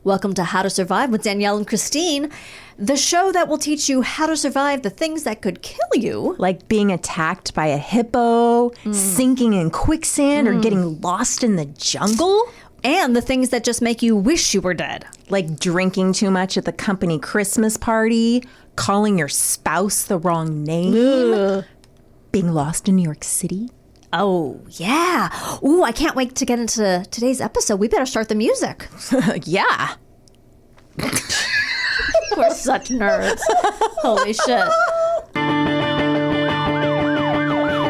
Welcome to How to Survive with Danielle and Kristine, the show that will teach you how to survive the things that could kill you. Like being attacked by a hippo, sinking in quicksand, or getting lost in the jungle. And the things that just make you wish you were dead. Like drinking too much at the company Christmas party, calling your spouse the wrong name, being lost in New York City. Oh, yeah. Ooh, I can't wait to get into today's episode. We better start the music. Yeah. We're such nerds. Holy shit.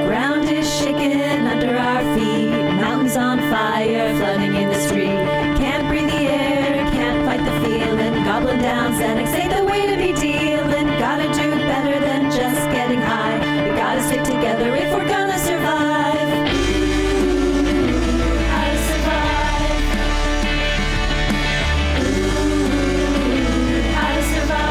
Ground is shaking under our feet. Mountains on fire, flooding in the street. Can't breathe the air, can't fight the feeling. Gobbling down Xanax ain't the way to be dealing. Gotta do better than just getting high. We gotta stick together if we're gonna survive. How to survive. How to survive.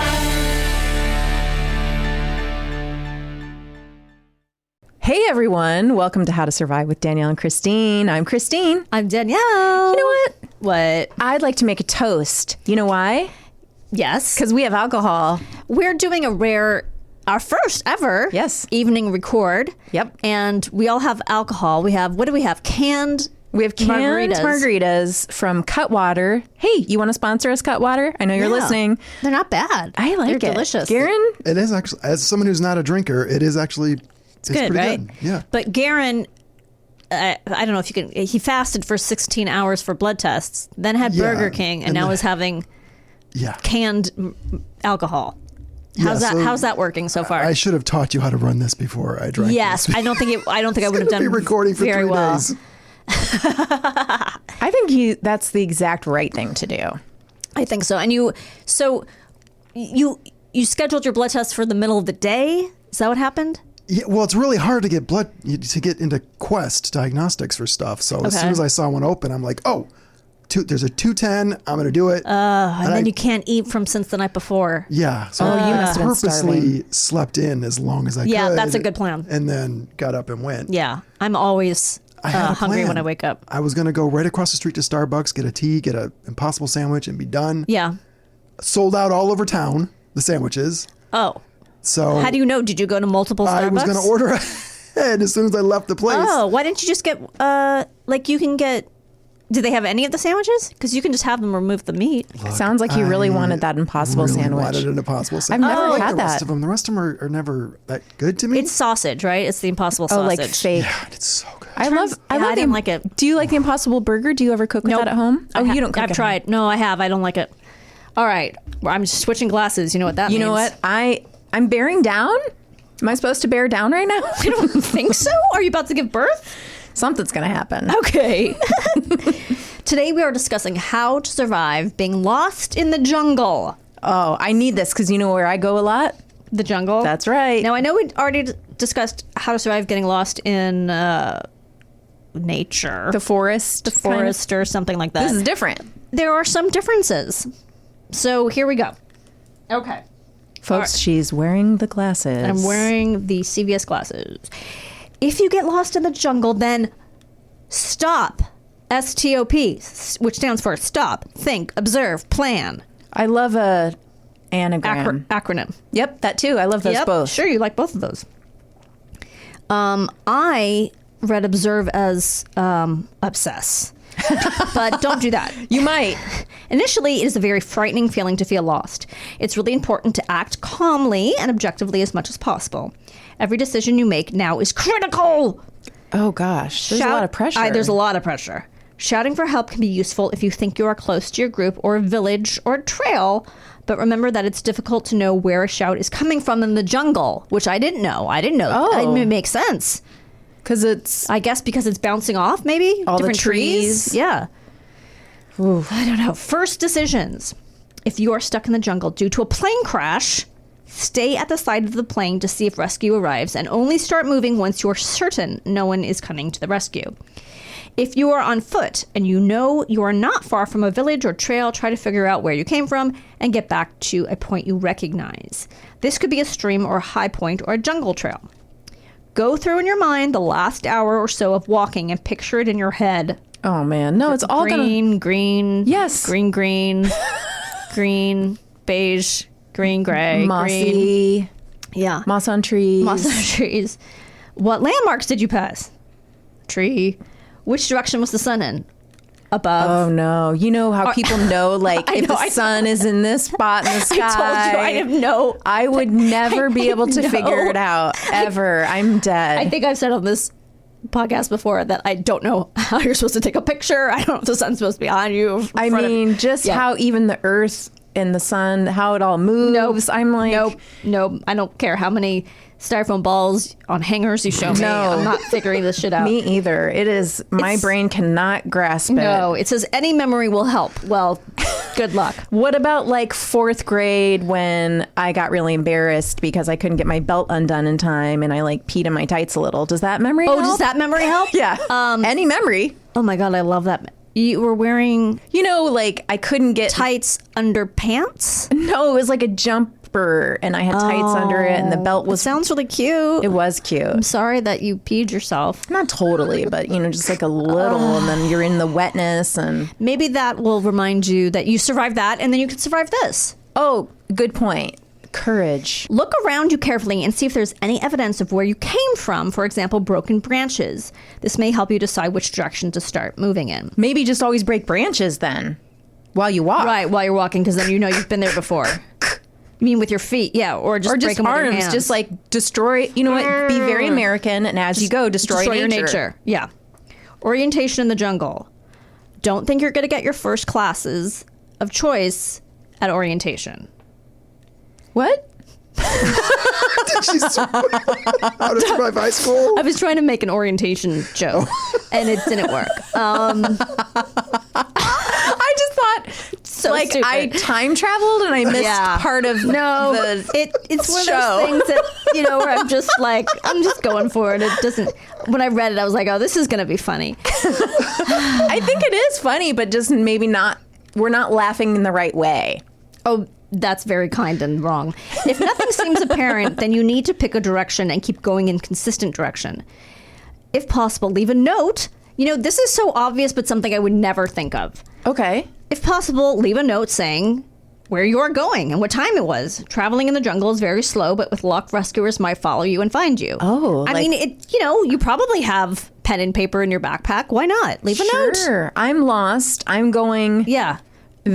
Hey, everyone. Welcome to How to Survive with Danielle and Kristine. I'm Kristine. I'm Danielle. You know what? What? I'd like to make a toast. You know why? Yes. Because we have alcohol. We're doing our first ever evening record. Yep. And we all have alcohol. We have canned margaritas from Cutwater. Hey, you want to sponsor us, Cutwater? I know you're listening. They're not bad. I like They're it. delicious. Garen? It is actually, as someone who's not a drinker, it is actually it's good, pretty right? good. Yeah. But Garen, I don't know if you can, he fasted for 16 hours for blood tests, then had Burger King, and now is having canned alcohol. How's that working so far? I should have taught you how to run this before I drank. Yes, this. I don't think I would have done be recording for very 3 well. days. I think that's the exact right thing to do. I think so. And you scheduled your blood test for the middle of the day? Is that what happened? Yeah, well, it's really hard to get into Quest diagnostics for stuff. So as soon as I saw one open, I'm like, there's a 210. I'm going to do it. And then you can't eat since the night before. Yeah. So you must have been purposely slept in as long as I could. Yeah, that's a good plan. And then got up and went. Yeah. I'm always hungry when I wake up. I was going to go right across the street to Starbucks, get a tea, get an Impossible sandwich, and be done. Yeah. Sold out all over town, the sandwiches. Oh. So how do you know? Did you go to multiple Starbucks? I was going to order ahead as soon as I left the place. Oh, why didn't you just get, you can get, do they have any of the sandwiches? Because you can just have them remove the meat. Look, sounds like you really wanted that Impossible sandwich. Wanted an Impossible sandwich. I've never had the rest of them. The rest of them are never that good to me. It's sausage, right? It's the Impossible sausage. Oh, like fake. Yeah, it's so good. I didn't like it. Do you like the Impossible Burger? Do you ever cook with that at home? Oh, you don't cook I've tried. No, I have. I don't like it. All right. I'm just switching glasses. You know what that means? You know what? I'm bearing down. Am I supposed to bear down right now? I don't think so. Are you about to give birth? Something's going to happen. Okay. Today we are discussing how to survive being lost in the jungle. Oh, I need this because you know where I go a lot? The jungle? That's right. Now, I know we already discussed how to survive getting lost in nature. The forest. Or something like that. This is different. There are some differences. So here we go. Okay. Folks, she's wearing the glasses. I'm wearing the CVS glasses. If you get lost in the jungle, then stop. S-T-O-P, which stands for stop, think, observe, plan. I love a anagram. Acronym. Yep, that too. I love those both. Sure, you like both of those. I read observe as obsess. But don't do that. You might. Initially, it is a very frightening feeling to feel lost. It's really important to act calmly and objectively as much as possible. Every decision you make now is critical. Oh, gosh. There's a lot of pressure. There's a lot of pressure. Shouting for help can be useful if you think you are close to your group or a village or a trail, but remember that it's difficult to know where a shout is coming from in the jungle, which I didn't know. Oh. It makes sense. Because it's bouncing off, maybe? All different the trees? Yeah. Oof. I don't know. First decisions. If you are stuck in the jungle due to a plane crash, stay at the side of the plane to see if rescue arrives and only start moving once you're certain no one is coming to the rescue. If you are on foot and you know you are not far from a village or trail, try to figure out where you came from and get back to a point you recognize. This could be a stream or a high point or a jungle trail. Go through in your mind the last hour or so of walking and picture it in your head. Oh man, no, it's all green. Yes. Green, beige, gray. mossy. Green. Yeah. Moss on trees. Moss on trees. What landmarks did you pass? Tree. Which direction was the sun in? Above. Oh no! You know how people know, like, if the sun is in this spot in the sky. I told you I have no. I would never be able to figure it out ever. I'm dead. I think I've said on this podcast before that I don't know how you're supposed to take a picture. I don't know if the sun's supposed to be on you. I mean, how even the Earth and the sun, how it all moves. I'm like, nope. I don't care how many styrofoam balls on hangers you show me. No. I'm not figuring this shit out. Me either. It is, my brain cannot grasp it. No, it says any memory will help. Well, good luck. What about like 4th grade when I got really embarrassed because I couldn't get my belt undone in time and I like peed in my tights a little? Does that memory help? Does that memory help? Yeah. Any memory. Oh my God, I love that. You were wearing Like I couldn't get tights under pants? No, it was like a jumper and I had tights under it and the belt was... Sounds really cute. It was cute. I'm sorry that you peed yourself. Not totally, but just like a little and then you're in the wetness and... Maybe that will remind you that you survived that and then you can survive this. Oh, good point. Courage. Look around you carefully and see if there's any evidence of where you came from. For example, broken branches. This may help you decide which direction to start moving in. Maybe just always break branches then while you walk. Right, while you're walking, because then you've been there before. You mean with your feet, yeah, or just break them with your arms, hands. just like destroy. You know what? Be very American, and as you go, destroy your nature. Yeah. Orientation in the jungle. Don't think you're going to get your first classes of choice at orientation. What? Did she how to survive high school? I was trying to make an orientation joke, and it didn't work. I just thought, so like, stupid. I time traveled and I missed part of it's one of show. those things that where I'm just like, I'm just going for it. It doesn't. When I read it, I was like, oh, this is going to be funny. I think it is funny, but just maybe not. We're not laughing in the right way. Oh. That's very kind and wrong. If nothing seems apparent, then you need to pick a direction and keep going in consistent direction. If possible, leave a note. This is so obvious, but something I would never think of. Okay. If possible, leave a note saying where you are going and what time it was. Traveling in the jungle is very slow, but with luck, rescuers might follow you and find you. Oh, I mean, you probably have pen and paper in your backpack. Why not? Leave a note. Sure. I'm lost. I'm going. Yeah.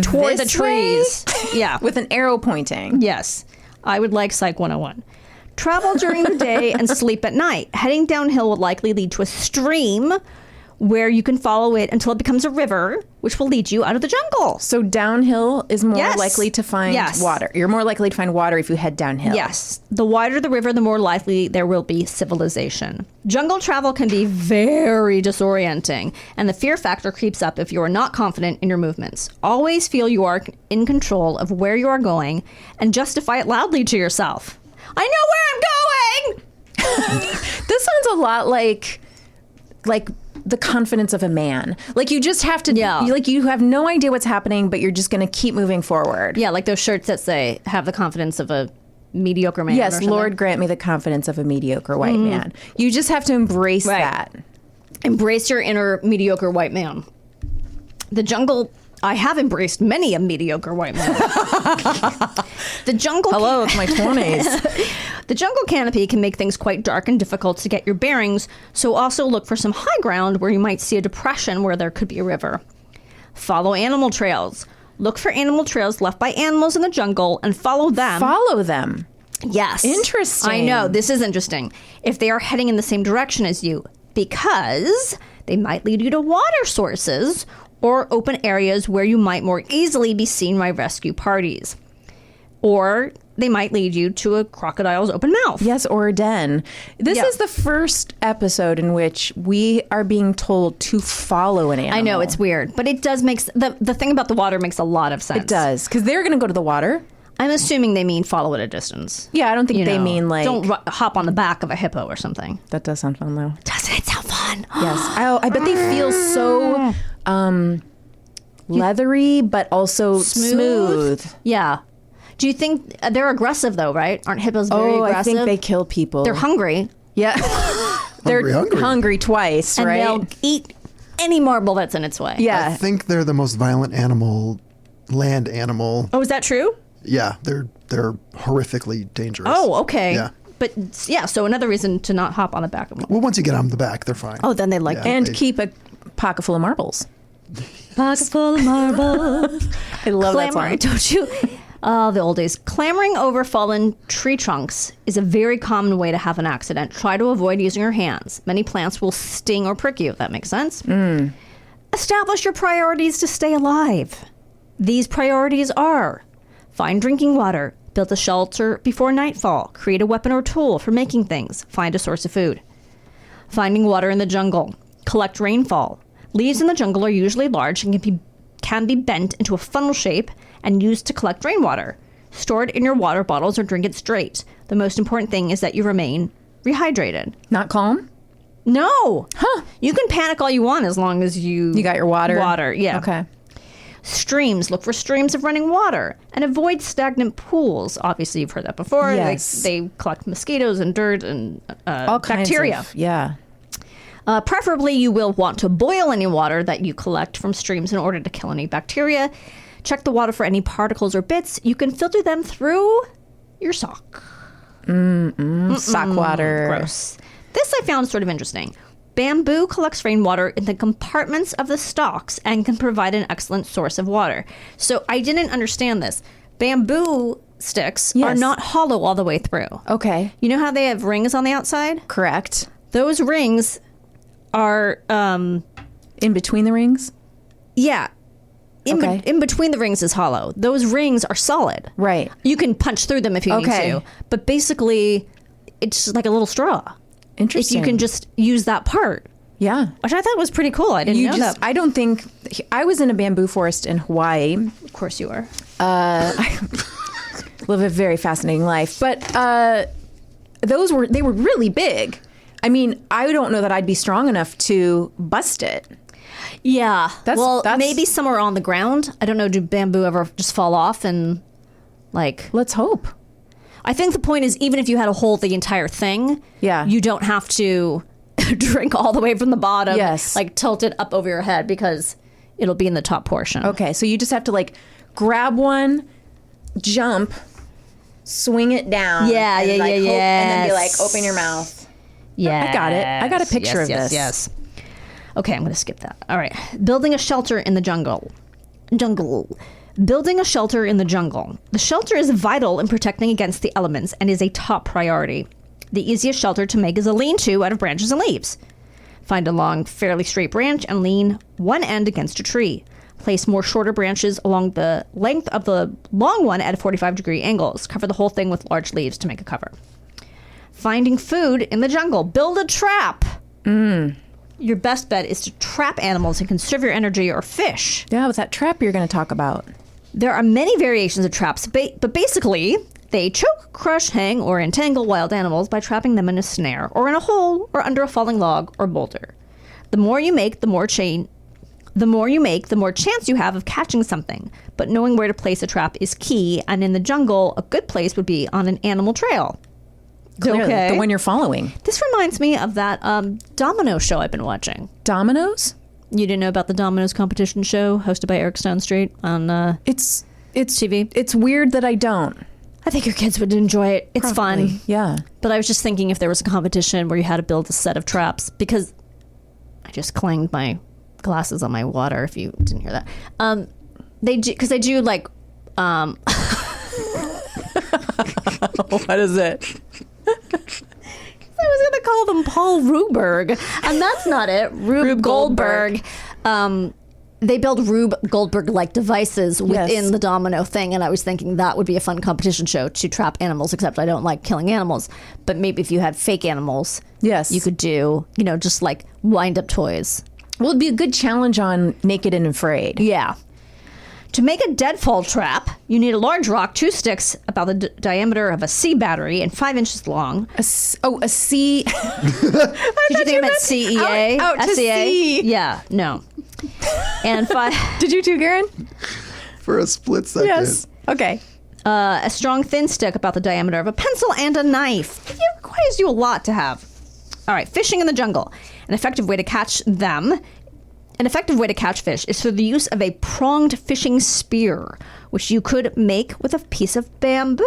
Toward the This trees. Yeah. With an arrow pointing. Yes. I would like Psych 101. Travel during the day and sleep at night. Heading downhill will likely lead to a stream where you can follow it until it becomes a river, which will lead you out of the jungle. So downhill is more Yes. likely to find Yes. water. You're more likely to find water if you head downhill. Yes. The wider the river, the more likely there will be civilization. Jungle travel can be very disorienting, and the fear factor creeps up if you are not confident in your movements. Always feel you are in control of where you are going and justify it loudly to yourself. I know where I'm going! This sounds a lot like the confidence of a man. Like you just have to, you have no idea what's happening, but you're just going to keep moving forward. Yeah, like those shirts that say, have the confidence of a mediocre man. Yes, Lord grant me the confidence of a mediocre white man. You just have to embrace that. Embrace your inner mediocre white man. The jungle, I have embraced many a mediocre white man. The jungle. Hello, it's my 20s. The jungle canopy can make things quite dark and difficult to get your bearings, so also look for some high ground where you might see a depression where there could be a river. Follow animal trails. Look for animal trails left by animals in the jungle and follow them. Follow them. Yes. Interesting. I know, this is interesting. If they are heading in the same direction as you, because they might lead you to water sources or open areas where you might more easily be seen by rescue parties. Or they might lead you to a crocodile's open mouth. Yes, or a den. This is the first episode in which we are being told to follow an animal. I know, it's weird. But it does make... The thing about the water makes a lot of sense. It does. Because they're going to go to the water. I'm assuming they mean follow at a distance. Yeah, I don't think they mean like... Don't hop on the back of a hippo or something. That does sound fun, though. Doesn't it sound fun? Yes. I bet they feel so leathery, but also smooth. Yeah. Do you think they're aggressive though, right? Aren't hippos very aggressive? I think they kill people. They're hungry. Yeah. They're hungry. hungry twice, And right? they'll eat any marble that's in its way. Yeah. I think they're the most violent land animal. Oh, is that true? Yeah, they're horrifically dangerous. Oh, okay. Yeah. But yeah, so another reason to not hop on the back of them. Well, once you get on the back, they're fine. Oh, then they like And keep a pocket full of marbles. pocket full of marbles. I love that Clamoring, song. don't you? Oh, the old days. Clambering over fallen tree trunks is a very common way to have an accident. Try to avoid using your hands. Many plants will sting or prick you, if that makes sense. Establish your priorities to stay alive. These priorities are: find drinking water, build a shelter before nightfall, create a weapon or tool for making things, find a source of food. Finding water in the jungle, collect rainfall. Leaves in the jungle are usually large and can be bent into a funnel shape and used to collect rainwater. Store it in your water bottles or drink it straight. The most important thing is that you remain rehydrated. Not calm? No! Huh. You can panic all you want as long as you got your water? Water, yeah. Okay. Streams. Look for streams of running water and avoid stagnant pools. Obviously, you've heard that before. Yes. They collect mosquitoes and dirt and All kinds bacteria. Yeah. Preferably, you will want to boil any water that you collect from streams in order to kill any bacteria. Check the water for any particles or bits. You can filter them through your sock. Sock water. Gross. This I found sort of interesting. Bamboo collects rainwater in the compartments of the stalks and can provide an excellent source of water. So I didn't understand this. Bamboo sticks are Yes. not hollow all the way through. Okay. You know how they have rings on the outside? Correct. Those rings are, In between the rings? yeah. Okay. In between the rings is hollow. Those rings are solid. Right. You can punch through them if you Okay. need to. But basically, it's just like a little straw. If Interesting. you can just use that part. Yeah. Which I thought was pretty cool. I didn't know that. I don't think, I was in a bamboo forest in Hawaii. Of course you are. Live a very fascinating life. But they were really big. I mean, I don't know that I'd be strong enough to bust it. Yeah. That's- maybe somewhere on the ground. I don't know. Do bamboo ever just fall off and like? Let's hope. I think the point is, even if you had to hold the entire thing, Yeah. you don't have to drink all the way from the bottom. Yes. Like tilt it up over your head because it'll be in the top portion. Okay, so you just have to like grab one, jump, swing it down. Yeah, and yeah, like, yeah, hope- And then be like, yes. open your mouth. Yeah. I got it. I got a picture of this. Yes. Okay, I'm going to skip that. All right. Building a shelter in the jungle. Building a shelter in the jungle. The shelter is vital in protecting against the elements and is a top priority. The easiest shelter to make is a lean-to out of branches and leaves. Find a long, fairly straight branch and lean one end against a tree. Place more shorter branches along the length of the long one at 45-degree angles. Cover the whole thing with large leaves to make a cover. Finding food in the jungle. Build a trap. Your best bet is to trap animals and conserve your energy or fish. Yeah, with that trap you're going to talk about. There are many variations of traps, but basically, they choke, crush, hang, or entangle wild animals by trapping them in a snare, or in a hole, or under a falling log or boulder. The more you make, the more chance you have of catching something. But knowing where to place a trap is key, and in the jungle, a good place would be on an animal trail. Clearly, Okay. the one you're following. This reminds me of that domino show I've been watching. Dominoes? You didn't know about the Domino's competition show hosted by Eric Stone Street on It's TV? It's weird that I don't. I think your kids would enjoy it. It's Probably. fun. Yeah. But I was just thinking if there was a competition where you had to build a set of traps, because I just clanged my glasses on my water, if you didn't hear that. They do like... What is it? I was going to call them Paul Ruberg, and that's not it. Rube Goldberg. They build Rube Goldberg-like devices within Yes. the domino thing, and I was thinking that would be a fun competition show to trap animals, except I don't like killing animals. But maybe if you had fake animals, Yes. you could do, just like wind-up toys. Well, it'd be a good challenge on Naked and Afraid. Yeah. To make a deadfall trap, you need a large rock, 2 sticks about the diameter of a C battery and 5 inches long. A C. Did you think I meant CEA? Out to SEA? sea. Yeah, no. And 5... Did you too, Garen? For a split second. Yes. Okay. a strong thin stick about the diameter of a pencil, and a knife. It requires you a lot to have. All right, fishing in the jungle. An effective way to catch them An effective way to catch fish is through the use of a pronged fishing spear, which you could make with a piece of bamboo.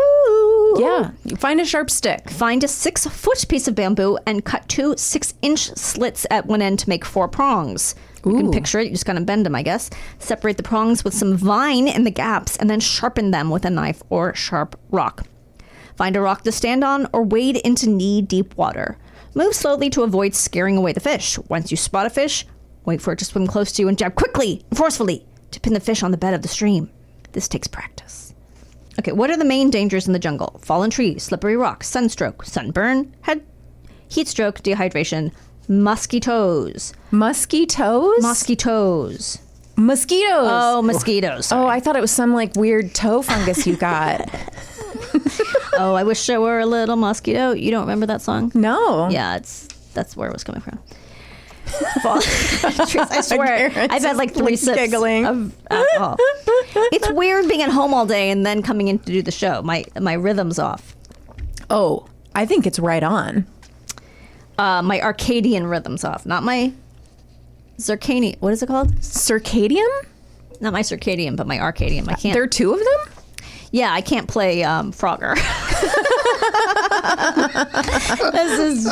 Yeah. You find a sharp stick. Find a 6-foot piece of bamboo and cut 2 6-inch slits at one end to make 4 prongs. You can picture it. You just kind of bend them, I guess. Separate the prongs with some vine in the gaps and then sharpen them with a knife or sharp rock. Find a rock to stand on or wade into knee-deep water. Move slowly to avoid scaring away the fish. Once you spot a fish, wait for it to swim close to you and jab quickly and forcefully to pin the fish on the bed of the stream. This takes practice. Okay, what are the main dangers in the jungle? Fallen trees, slippery rocks, sunstroke, sunburn, heat stroke, dehydration, mosquitoes. Mosquitoes? Mosquitoes. Mosquitoes. Oh, mosquitoes. Sorry. Oh, I thought it was some like weird toe fungus you got. Oh, I wish I were a little mosquito. You don't remember that song? No. Yeah, that's where it was coming from. I swear, I've had like 3 sips giggling. of alcohol. It's weird being at home all day and then coming in to do the show. My rhythm's off. Oh, I think it's right on. My Arcadian rhythm's off, not my circadian. What is it called? Circadian? Not my circadian, but my Arcadian. I can't. There are 2 of them? Yeah, I can't play Frogger. This is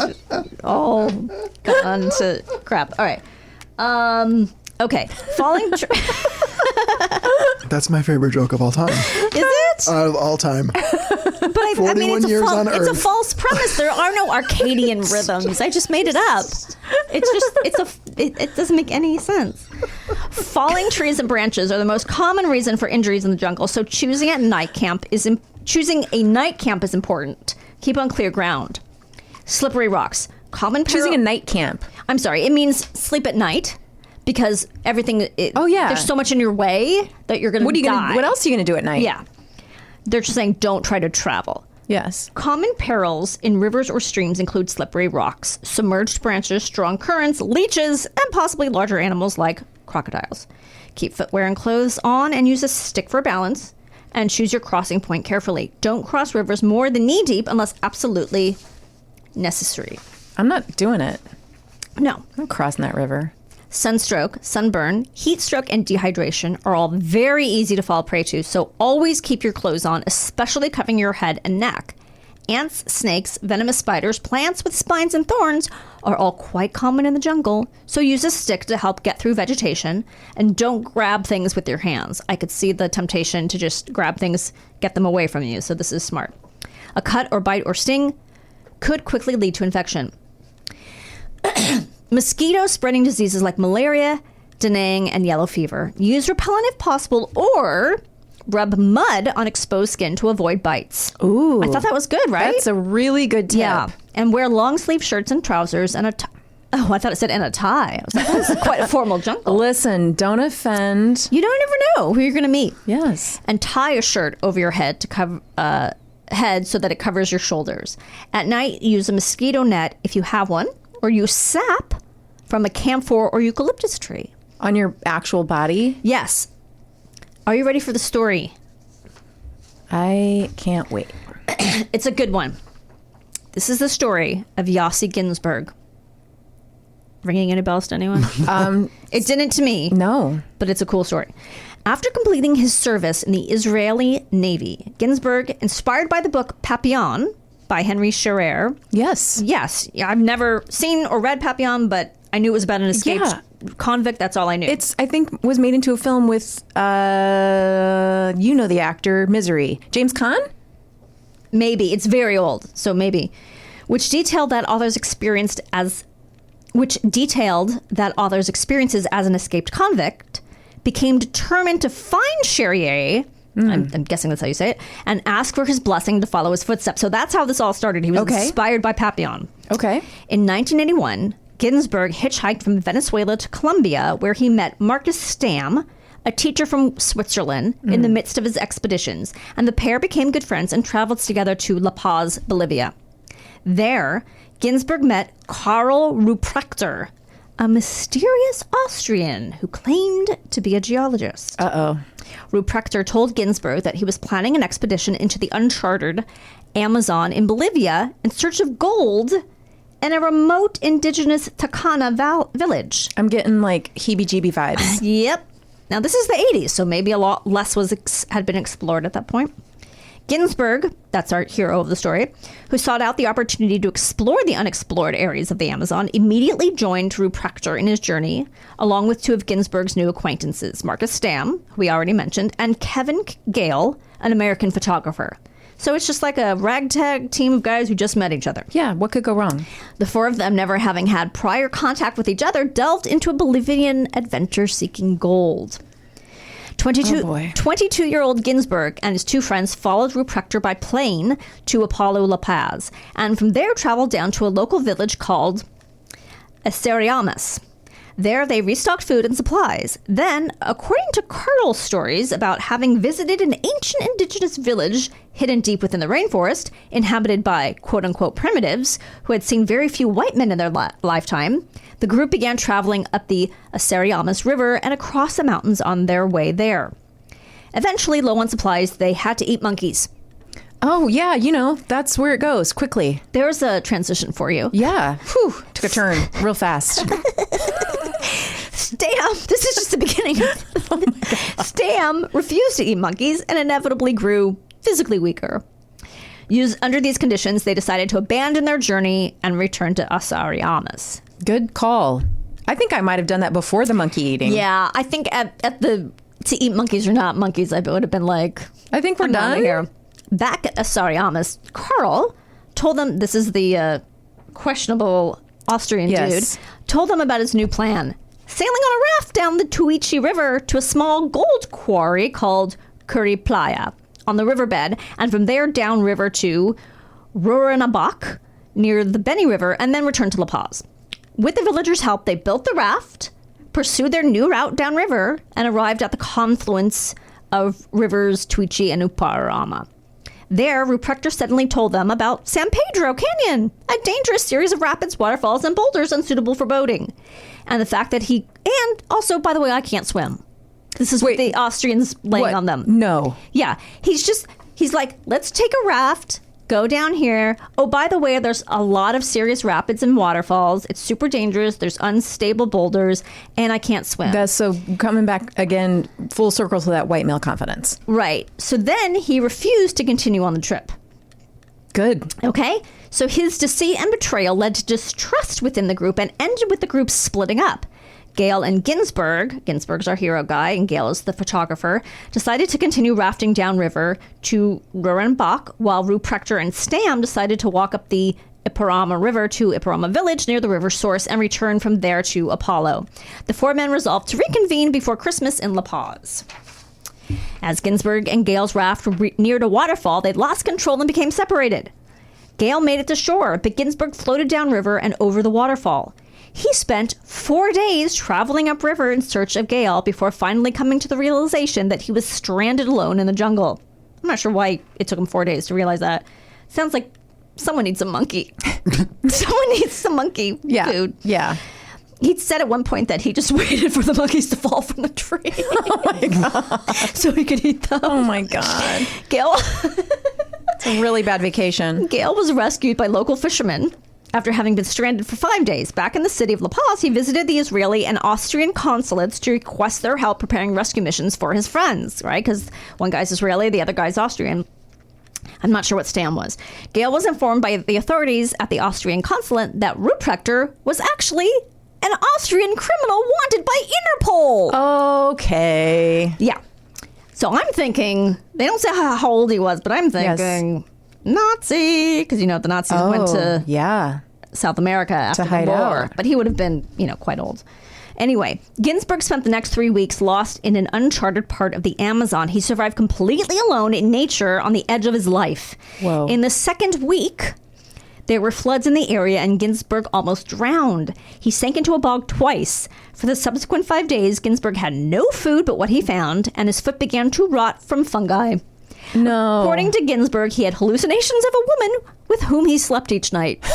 all gone to crap. All right. Okay. Falling. That's my favorite joke of all time. Is it? Of all time. But I 41 mean, years on it's a Earth. false premise. There are no Arcadian rhythms. I just made it up. It doesn't make any sense. Falling trees and branches are the most common reason for injuries in the jungle. So choosing a night camp is important. Keep on clear ground. Slippery rocks. Choosing a night camp. I'm sorry. It means sleep at night. Because everything, there's so much in your way that you're going to die. What else are you going to do at night? Yeah. They're just saying don't try to travel. Yes. Common perils in rivers or streams include slippery rocks, submerged branches, strong currents, leeches, and possibly larger animals like crocodiles. Keep footwear and clothes on and use a stick for balance. And choose your crossing point carefully. Don't cross rivers more than knee deep unless absolutely necessary. I'm not doing it. No. I'm crossing that river. Sunstroke, sunburn, heat stroke, and dehydration are all very easy to fall prey to, so always keep your clothes on, especially covering your head and neck. Ants, snakes, venomous spiders, plants with spines and thorns are all quite common in the jungle, so use a stick to help get through vegetation, and don't grab things with your hands. I could see the temptation to just grab things, get them away from you, so this is smart. A cut or bite or sting could quickly lead to infection. Mosquitoes spreading diseases like malaria, dengue, and yellow fever. Use repellent if possible, or rub mud on exposed skin to avoid bites. Ooh. I thought that was good, right? That's a really good tip. Yeah. And wear long sleeve shirts and trousers and a tie. Oh, I thought it said and a tie. I was like, this is quite a formal jungle. Listen, don't offend. You don't ever know who you're going to meet. Yes. And tie a shirt over your head to cover head so that it covers your shoulders. At night, use a mosquito net if you have one, or use sap from a camphor or eucalyptus tree. On your actual body? Yes. Are you ready for the story? I can't wait. It's a good one. This is the story of Yossi Ginsburg. Ringing any bells to anyone? It didn't to me. No. But it's a cool story. After completing his service in the Israeli Navy, Ginsburg, inspired by the book Papillon by Henry Scherer. Yes. Yes. I've never seen or read Papillon, but I knew it was about an escaped convict. That's all I knew. It's, I think, was made into a film with, the actor, Misery. James Caan? Maybe. It's very old, so maybe. Which detailed that author's experiences as an escaped convict, became determined to find Scherer, I'm guessing that's how you say it, and ask for his blessing to follow his footsteps. So that's how this all started. He was inspired by Papillon. Okay. In 1981, Ginsburg hitchhiked from Venezuela to Colombia, where he met Marcus Stam, a teacher from Switzerland, in the midst of his expeditions, and the pair became good friends and traveled together to La Paz, Bolivia. There, Ginsburg met Karl Ruprechter, a mysterious Austrian who claimed to be a geologist. Uh-oh. Ruprechter told Ginsburg that he was planning an expedition into the uncharted Amazon in Bolivia in search of gold in a remote indigenous Takana village. I'm getting like heebie-jeebie vibes. Yep. Now, this is the 80s, so maybe a lot less had been explored at that point. Ginsburg, that's our hero of the story, who sought out the opportunity to explore the unexplored areas of the Amazon, immediately joined Ruprechter in his journey, along with two of Ginsburg's new acquaintances, Marcus Stam, who we already mentioned, and Kevin Gale, an American photographer. So it's just like a ragtag team of guys who just met each other. Yeah, what could go wrong? The four of them, never having had prior contact with each other, delved into a Bolivian adventure seeking gold. 22-year-old Ginsburg and his two friends followed Ruprechter by plane to Apollo La Paz, and from there traveled down to a local village called Aceriamas. There, they restocked food and supplies. Then, according to Colonel stories about having visited an ancient indigenous village hidden deep within the rainforest, inhabited by quote-unquote primitives who had seen very few white men in their lifetime, the group began traveling up the Aceriamas River and across the mountains on their way there. Eventually, low on supplies, they had to eat monkeys. Oh, yeah, that's where it goes, quickly. There's a transition for you. Yeah. Whew, took a turn real fast. Stam, this is just the beginning. Stam refused to eat monkeys and inevitably grew physically weaker. Under these conditions, they decided to abandon their journey and return to Aceriamas. Good call. I think I might have done that before the monkey eating. Yeah, I think at the to eat monkeys or not monkeys, I would have been like, I think we're done here. Back at Aceriamas, Carl told them, this is the questionable Austrian dude, told them about his new plan. Sailing on a raft down the Tuichi River to a small gold quarry called Curry Playa on the riverbed, and from there downriver to Ruranabak near the Beni River, and then return to La Paz. With the villagers' help, they built the raft, pursued their new route downriver, and arrived at the confluence of rivers Tuichi and Uparama. There, Ruprechter suddenly told them about San Pedro Canyon, a dangerous series of rapids, waterfalls, and boulders unsuitable for boating. And the fact that and also, by the way, I can't swim. This is what the Austrians laying on them. No. Yeah. He's like, let's take a raft, go down here. Oh, by the way, there's a lot of serious rapids and waterfalls. It's super dangerous. There's unstable boulders, and I can't swim. That's so coming back again, full circle to that white male confidence. Right. So then he refused to continue on the trip. Good. Okay. So his deceit and betrayal led to distrust within the group and ended with the group splitting up. Gale and Ginsburg's our hero guy, and Gale is the photographer, decided to continue rafting downriver to Ruranbach, while Ruprechter and Stam decided to walk up the Iparama River to Iparama Village near the river source and return from there to Apollo. The four men resolved to reconvene before Christmas in La Paz. As Ginsburg and Gale's raft neared a waterfall, they lost control and became separated. Gale made it to shore, but Ginsburg floated downriver and over the waterfall. He spent 4 days traveling upriver in search of Gale before finally coming to the realization that he was stranded alone in the jungle. I'm not sure why it took him 4 days to realize that. Sounds like someone needs a monkey. Someone needs some monkey food. Yeah. He'd said at one point that he just waited for the monkeys to fall from the tree. Oh my God. So he could eat them. Oh my God. Gale. It's a really bad vacation. Gale was rescued by local fishermen. After having been stranded for 5 days, back in the city of La Paz, he visited the Israeli and Austrian consulates to request their help preparing rescue missions for his friends, right? Because one guy's Israeli, the other guy's Austrian. I'm not sure what Stam was. Gale was informed by the authorities at the Austrian consulate that Ruprechter was actually an Austrian criminal wanted by Interpol. Okay. Yeah. So I'm thinking, they don't say how old he was, but I'm thinking... Yes. Nazi, because the Nazis went to South America after the war, but he would have been, quite old. Anyway, Ginsburg spent the next 3 weeks lost in an uncharted part of the Amazon. He survived completely alone in nature on the edge of his life. Whoa. In the second week, there were floods in the area and Ginsburg almost drowned. He sank into a bog twice. For the subsequent 5 days, Ginsburg had no food but what he found, and his foot began to rot from fungi. No. According to Ginsburg, he had hallucinations of a woman with whom he slept each night. Good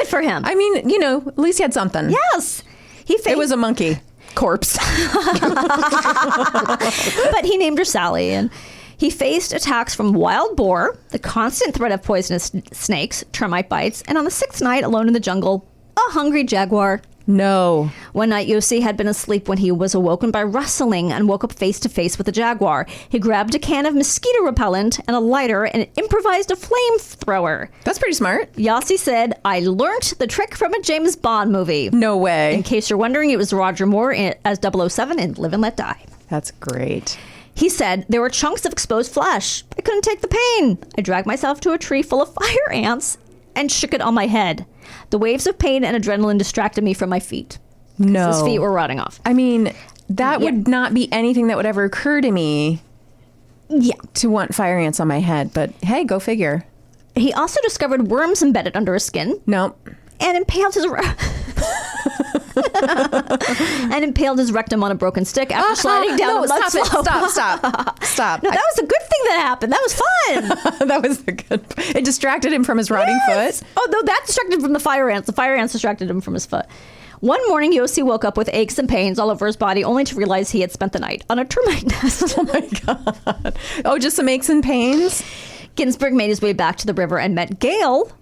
for him. I mean, at least he had something. Yes. It was a monkey corpse. But he named her Sally, and He faced attacks from wild boar, the constant threat of poisonous snakes, termite bites, and on the 6th night, alone in the jungle, a hungry jaguar. No. One night, Yossi had been asleep when he was awoken by rustling and woke up face to face with a jaguar. He grabbed a can of mosquito repellent and a lighter and improvised a flamethrower. That's pretty smart. Yossi said, I learnt the trick from a James Bond movie. No way. In case you're wondering, it was Roger Moore as 007 in Live and Let Die. That's great. He said, there were chunks of exposed flesh. I couldn't take the pain. I dragged myself to a tree full of fire ants and shook it on my head. The waves of pain and adrenaline distracted me from my feet. No. His feet were rotting off. I mean, that would not be anything that would ever occur to me. Yeah. To want fire ants on my head, but hey, go figure. He also discovered worms embedded under his skin. Nope. And impaled his rectum on a broken stick after sliding down a mud slope. Stop. No, that was a good thing that happened. That was fun. That was the good. It distracted him from his rotting foot. Oh, no, that distracted him from the fire ants. The fire ants distracted him from his foot. One morning, Yossi woke up with aches and pains all over his body, only to realize he had spent the night on a termite nest. Oh, my God. Oh, just some aches and pains? Ginsburg made his way back to the river and met Gail,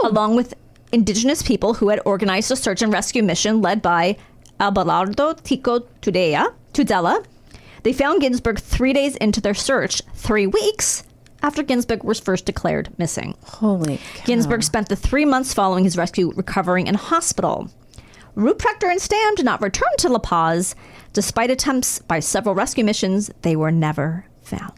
along with indigenous people who had organized a search and rescue mission led by Abelardo Tico Tudela. They found Ginsburg 3 days into their search, 3 weeks after Ginsburg was first declared missing. Holy cow. Ginsburg spent the 3 months following his rescue recovering in hospital. Ruprechter and Stam did not return to La Paz. Despite attempts by several rescue missions, they were never found.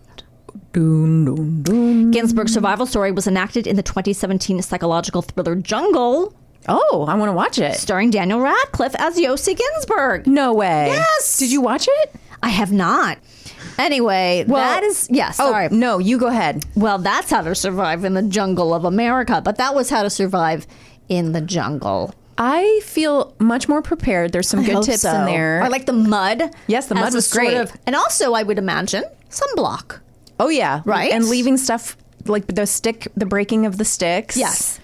Ginsburg's survival story was enacted in the 2017 psychological thriller Jungle. Oh, I want to watch it. Starring Daniel Radcliffe as Yossi Ginsburg. No way. Yes. Did you watch it? I have not. Anyway, that is... Yes, sorry. No, you go ahead. Well, that's how to survive in the jungle of America. But that was how to survive in the jungle. I feel much more prepared. There's some good tips in there. I like the mud. Yes, the mud was great. And also, I would imagine, sunblock. Oh, yeah. Right? And leaving stuff like the breaking of the sticks. Yes.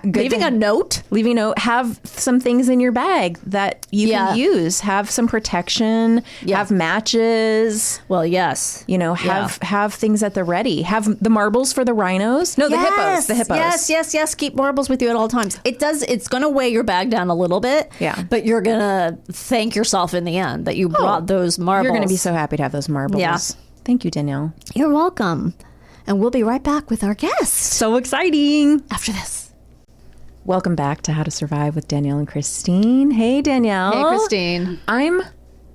Leaving a note. Leaving a note. Have some things in your bag that you can use. Have some protection. Yeah. Have matches. Well, yes. You know, have things at the ready. Have the marbles for the rhinos. No, the hippos. The hippos. Yes. Keep marbles with you at all times. It's going to weigh your bag down a little bit. Yeah. But you're going to thank yourself in the end that you brought those marbles. You're going to be so happy to have those marbles. Yeah. Thank you, Danielle. You're welcome. And we'll be right back with our guest. So exciting. After this. Welcome back to How to Survive with Danielle and Kristine. Hey, Danielle. Hey, Kristine. I'm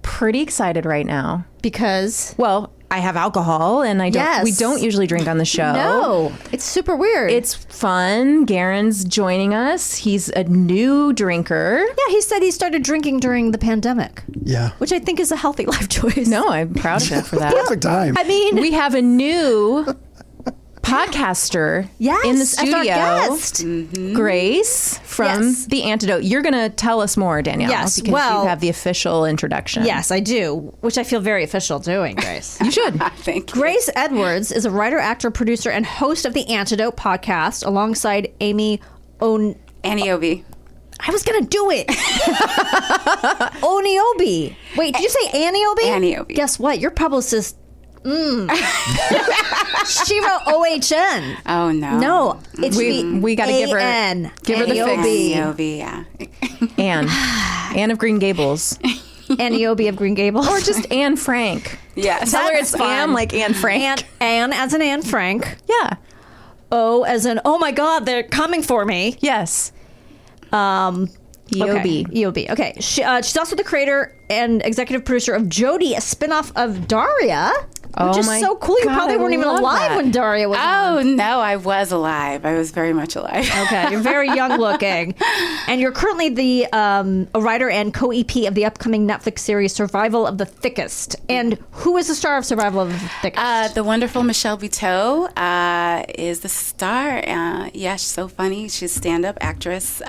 pretty excited right now. Because? Well, I have alcohol, and we don't usually drink on the show. No, it's super weird. It's fun. Garen's joining us. He's a new drinker. Yeah, he said he started drinking during the pandemic. Yeah. Which I think is a healthy life choice. No, I'm proud of him for that. Perfect time. I mean, we have a new podcaster in the studio. As our guest. Grace from The Antidote. You're going to tell us more, Danielle. Yes, because you have the official introduction. Yes, I do, which I feel very official doing, Grace. You should. Thank you. Grace Edwards is a writer, actor, producer, and host of The Antidote podcast alongside Annie Obi. I was going to do it. Oniobi. Wait, did you say Annie Obi? Annie Obi. Guess what? Your publicist... She wrote OHN. Oh, no. No, it's we got to give her the fix. Annie Obi, yeah. Anne of Green Gables. Annie Obi of Green Gables. Or just Anne Frank. Yeah. Tell her it's Anne like Anne Frank. Anne as in Anne Frank. Yeah. O as in, oh my God, they're coming for me. Yes. EOB. Okay. She's also the creator and executive producer of Jodie, a spinoff of Daria. Which is so cool. You probably weren't even alive when Daria was on. Oh, no, I was alive. I was very much alive. Okay, you're very young looking. And you're currently a writer and co-EP of the upcoming Netflix series Survival of the Thickest. And who is the star of Survival of the Thickest? The wonderful Michelle Buteau is the star. She's so funny. She's a stand-up actress,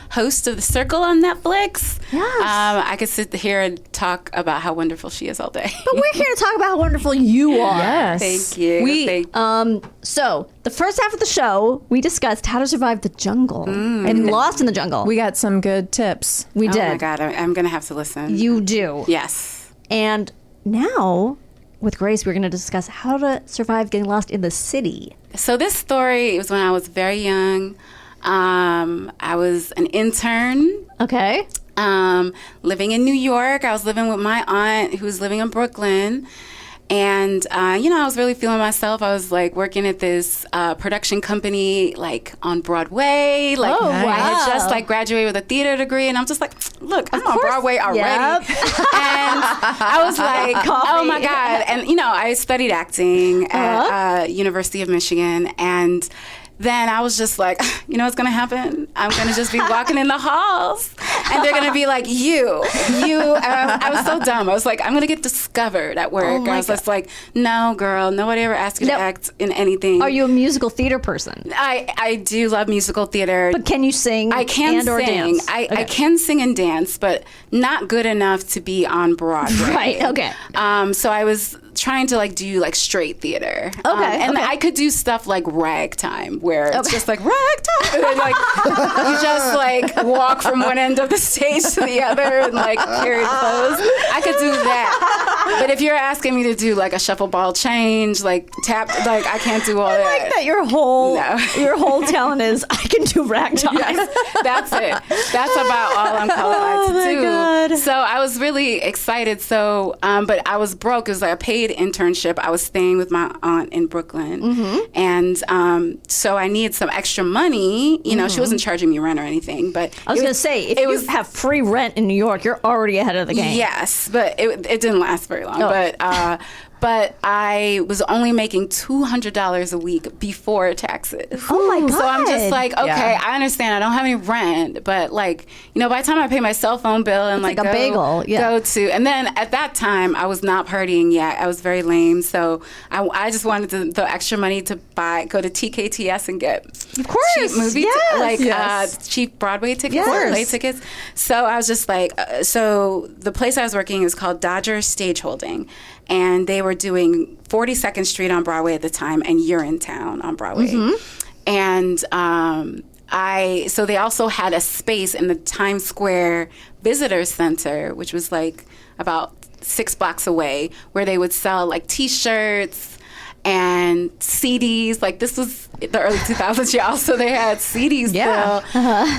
host of The Circle on Netflix. Yes. I could sit here and talk about how wonderful she is all day. But we're here to talk about how wonderful you are. Yes. Thank you. So the first half of the show, we discussed how to survive the jungle and Lost in the Jungle. We got some good tips. We did. Oh my God, I'm going to have to listen. You do. Yes. And now with Grace, we're going to discuss how to survive getting lost in the city. So this story was when I was very young. I was an intern. Okay. Living in New York. I was living with my aunt who was living in Brooklyn. And, I was really feeling myself. I was like working at this production company, like on Broadway. Like, wow. I had just like graduated with a theater degree. And I'm just like, look, I'm on Broadway already. Yep. And I was like, oh my God. And, I studied acting at University of Michigan. And then I was just like, you know what's going to happen? I'm going to just be walking in the halls and they're going to be like, you. I was so dumb. I was like, I'm going to get discovered at work. I was just like, no, girl, nobody ever asked you to act in anything. Are you a musical theater person? I do love musical theater. But can you sing I can or sing. dance? I can sing and dance, but not good enough to be on Broadway. Right, okay. So I was trying to like do like straight theater. And I could do stuff like ragtime where it's just like ragtime. And then like you just like walk from one end of the stage to the other and like period clothes. I could do that. But if you're asking me to do like a shuffle ball change, like tap, like I can't do all that. I like that your whole talent is I can do ragtime. Yes, that's it. That's about all I'm qualified to do. God. So I was really excited. So, but I was broke. It was like a paid internship. I was staying with my aunt in Brooklyn, and so I needed some extra money. She wasn't charging me rent or anything, but I was going to say, if you have free rent in New York, you're already ahead of the game. Yes, but it didn't last very long. But I was only making $200 a week before taxes. Oh my God. So I'm just like, okay, I understand I don't have any rent, but like, by the time I pay my cell phone bill and like a bagel, and then at that time I was not partying yet. I was very lame. So I just wanted the extra money to go to TKTS and get cheap movie, cheap Broadway tickets, play tickets. So I was just like, so the place I was working is called Dodger Stage Holding. And they were doing 42nd Street on Broadway at the time and Urinetown on Broadway. And so they also had a space in the Times Square Visitor Center, which was like about 6 blocks away, where they would sell like T-shirts and CDs. Like this was the early 2000s, y'all. So they had CDs still.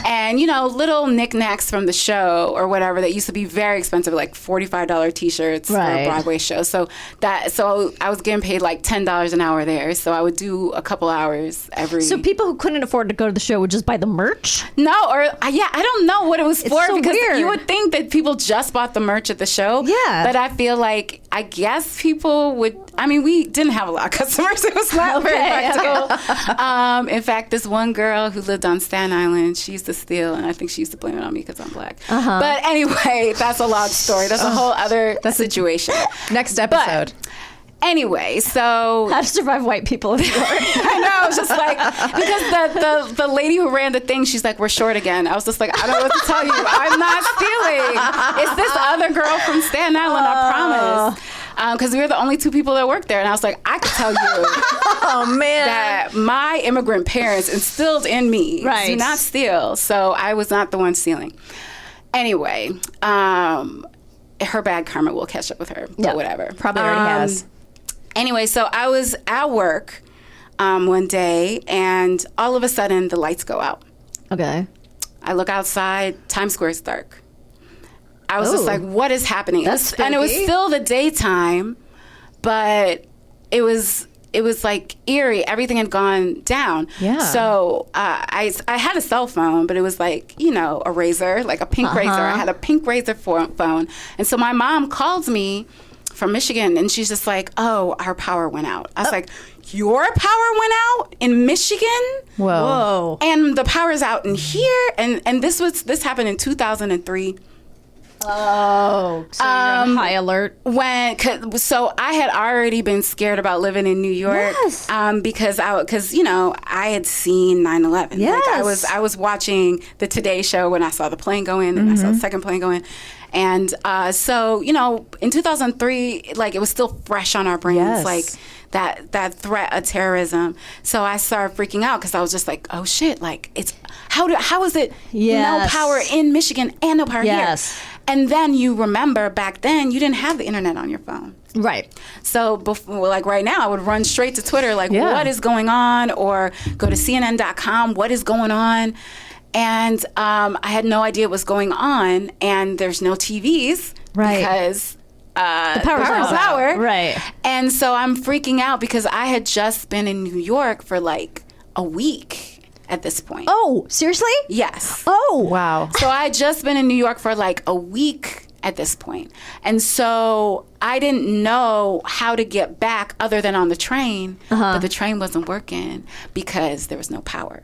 And, little knickknacks from the show or whatever that used to be very expensive, like $45 T-shirts for a Broadway show. So I was getting paid like $10 an hour there. So I would do a couple hours every. So people who couldn't afford to go to the show would just buy the merch? No, I don't know what it was for, so because weird. You would think that people just bought the merch at the show. Yeah. But I feel like, I guess people would, we didn't have a lot of customers. It was not very practical. In fact, this one girl who lived on Staten Island, she used to steal, and I think she used to blame it on me because I'm black. But anyway, that's a long story. That's a whole other situation. Next episode. But, anyway, so how to survive white people in New York. I know, it's just like, because the lady who ran the thing, she's like, we're short again. I was just like, I don't know what to tell you. I'm not stealing. It's this other girl from Staten Island, I promise. Because we were the only 2 people that worked there. And I was like, I could tell you that my immigrant parents instilled in me do not steal. So I was not the one stealing. Anyway, her bad karma will catch up with her, but whatever. Probably already has. Anyway, so I was at work one day, and all of a sudden the lights go out. Okay. I look outside, Times Square is dark. I was just like, what is happening? And it was still the daytime, but it was like eerie. Everything had gone down. Yeah. So I had a cell phone, but it was like, a Razor, like a pink Razor. I had a pink Razor phone. And so my mom called me from Michigan, and she's just like, oh, our power went out. I was like, your power went out in Michigan? Whoa. And the power's out in here? And this happened in 2003. Oh, so you're on high alert. So I had already been scared about living in New York, because I had seen 9/11. Yes. Like I was watching the Today Show when I saw the plane go in, and I saw the second plane go in, and so in 2003, like it was still fresh on our brains, like that threat of terrorism. So I started freaking out because I was just like, oh shit, like how is it no power in Michigan and no power here? And then you remember back then you didn't have the internet on your phone. Right. So before, like right now, I would run straight to Twitter, like, what is going on? Or go to CNN.com, what is going on? And I had no idea what was going on. And there's no TVs. Right. Because the power's power. Right. And so I'm freaking out because I had just been in New York for like a week at this point. Oh, seriously? Yes. Oh. Wow. So I had just been in New York for like a week at this point. And so I didn't know how to get back other than on the train. But the train wasn't working because there was no power.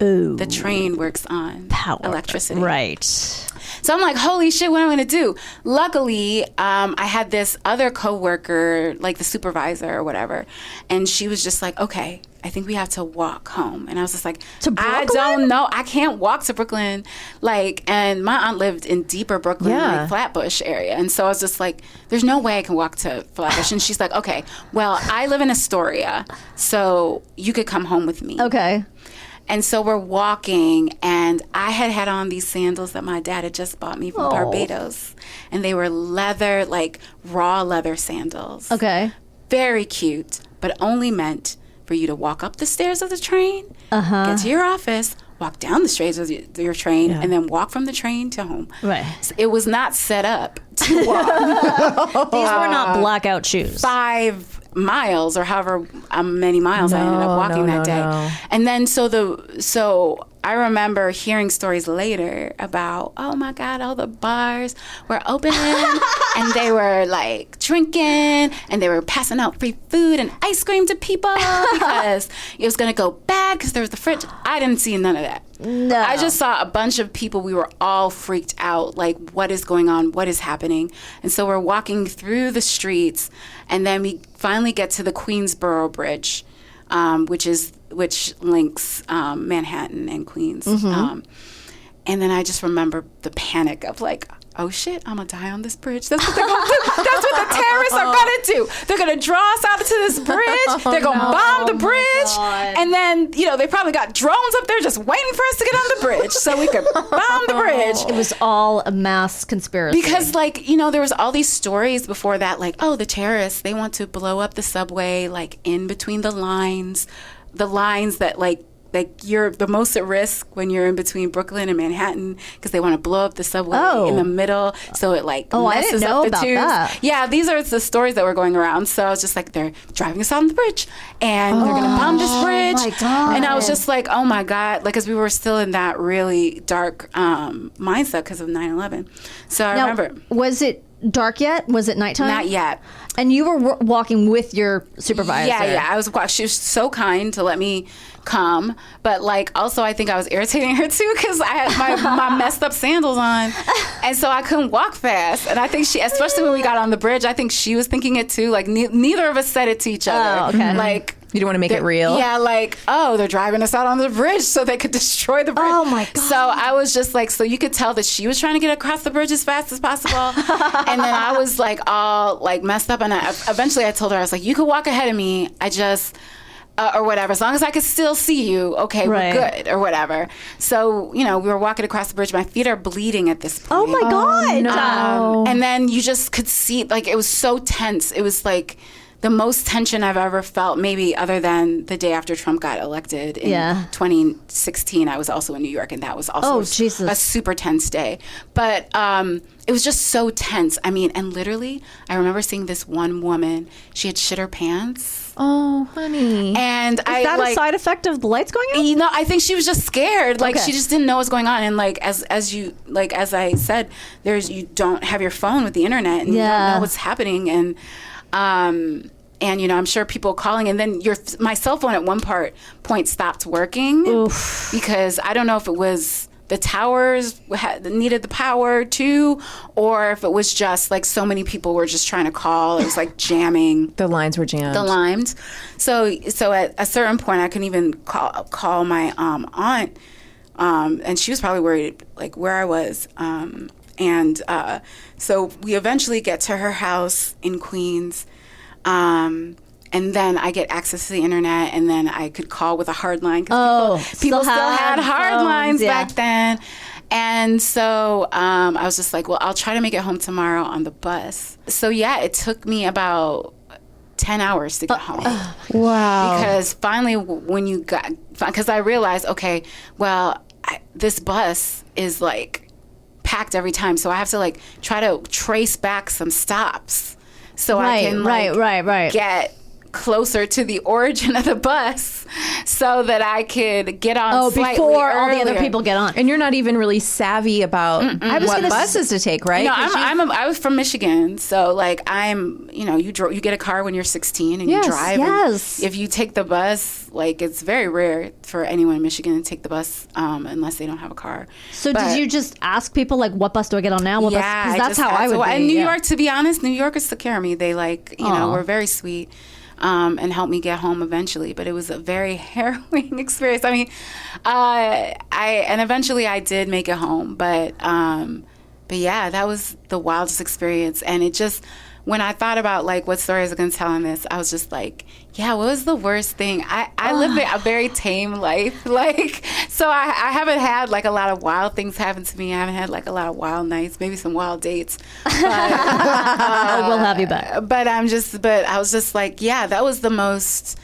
Ooh. The train works on electricity. Right. So I'm like, holy shit, what am I going to do? Luckily, I had this other coworker, like the supervisor or whatever, and she was just like, okay, I think we have to walk home. And I was just like, I don't know. I can't walk to Brooklyn. Like, and my aunt lived in deeper Brooklyn, like Flatbush area. And so I was just like, there's no way I can walk to Flatbush. And she's like, okay, well, I live in Astoria, so you could come home with me. Okay. And so we're walking, and I had on these sandals that my dad had just bought me from Barbados. And they were leather, like raw leather sandals. Okay. Very cute, but only meant for you to walk up the stairs of the train, get to your office, walk down the stairs of your train, and then walk from the train to home. Right. So it was not set up to walk. These were not blackout shoes. 5 miles or however many miles I ended up walking that day. And then so I remember hearing stories later about, oh my God, all the bars were open and they were like drinking and they were passing out free food and ice cream to people because it was going to go bad because there was the fridge. I didn't see none of that. No. I just saw a bunch of people. We were all freaked out, like, what is going on? What is happening? And so we're walking through the streets, and then we finally get to the Queensboro Bridge, which links Manhattan and Queens. And then I just remember the panic of like, oh shit, I'm gonna die on this bridge. That's what they're gonna do. That's what the terrorists are gonna do. They're gonna draw us out to this bridge. They're gonna bomb the bridge. And then, they probably got drones up there just waiting for us to get on the bridge so we could bomb the bridge. It was all a mass conspiracy. Because there was all these stories before that, like, oh, the terrorists, they want to blow up the subway, like in between the lines that like you're the most at risk when you're in between Brooklyn and Manhattan because they want to blow up the subway in the middle, so it like messes up the tubes. That. Yeah, these are the stories that were going around. So I was just like, they're driving us on the bridge and they're gonna bomb this bridge. My God. And I was just like, oh my God, like, because we were still in that really dark mindset because of 9/11. So I remember. Was it dark yet? Was it nighttime? Not yet. And you were walking with your supervisor. Yeah. I was. She was so kind to let me come, but like also I think I was irritating her too because I had my messed up sandals on, and so I couldn't walk fast. And I think she, especially when we got on the bridge, I think she was thinking it too. Like neither of us said it to each other. Oh, okay. Like. You don't want to make it real. Yeah, like, oh, they're driving us out on the bridge so they could destroy the bridge. Oh, my God. So I was just like, so you could tell that she was trying to get across the bridge as fast as possible. And then I was like all like messed up. And eventually I told her, I was like, you could walk ahead of me. I just, or whatever, as long as I could still see you, okay, right. We're good, or whatever. So, we were walking across the bridge. My feet are bleeding at this point. Oh, my God. No. And then you just could see, like, it was so tense. It was like the most tension I've ever felt, maybe other than the day after Trump got elected in 2016. I was also in New York, and that was also a super tense day. But it was just so tense. I mean, and literally, I remember seeing this one woman. She had shit her pants. Oh, honey. And Is that a side effect of the lights going on? I think she was just scared. Like, she just didn't know what was going on. And like, as I said, you don't have your phone with the internet, and you don't know what's happening. And I'm sure people calling, and then my cell phone at one point stopped working. Oof. Because I don't know if it was the towers needed the power too, or if it was just like so many people were just trying to call. It was like jamming. The lines were jammed. So at a certain point, I couldn't even call my aunt, and she was probably worried like where I was. So we eventually get to her house in Queens. And then I get access to the internet, and then I could call with a hard line. Because people still had hard lines back then. And so I was just like, well, I'll try to make it home tomorrow on the bus. So yeah, it took me about 10 hours to get home. Wow. Because finally, because I realized, okay, well, this bus is like packed every time. So I have to like try to trace back some stops so I can like get closer to the origin of the bus so that I could get on slightly before all earlier. the other people get on. And you're not even really savvy about what buses to take, right? No, I was from Michigan, so like you get a car when you're 16 and you drive. Yes. And if you take the bus, like it's very rare for anyone in Michigan to take the bus unless they don't have a car. So did you just ask people like, what bus do I get on now? What bus? Because that's how I would be. And New York, to be honest, New Yorkers took care of me. They were very sweet. And helped me get home eventually, but it was a very harrowing experience. I mean, and eventually I did make it home, but yeah, that was the wildest experience. And it just, when I thought about like what stories I was going to tell in this, I was just like, yeah, what was the worst thing? I lived a very tame life, like, so I haven't had like a lot of wild things happen to me. I haven't had like a lot of wild nights, maybe some wild dates. But, we'll have you back. But I was just like, yeah, that was the most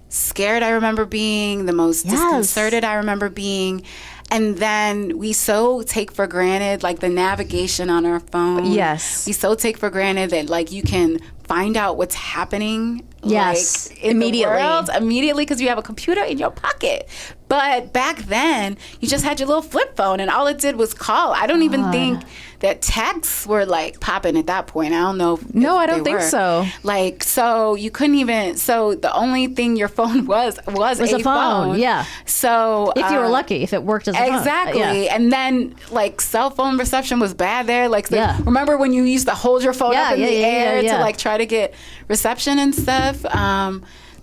scared I remember being, the most disconcerted I remember being. And then we so take for granted, like, the navigation on our phone. Yes. We so take for granted that, like, you can find out what's happening. Yes. Like, in immediately. the world, immediately, because you have a computer in your pocket. But back then, you just had your little flip phone, and all it did was call. I don't even think that texts were, like, popping at that point. I don't know. No, I don't think so. Like, so you couldn't even, so the only thing your phone was a phone. Yeah. So if you were lucky, if it worked as a phone. Exactly. Yeah. And then, like, cell phone reception was bad there. Like, remember when you used to hold your phone up in the air to, like, try to get reception and stuff?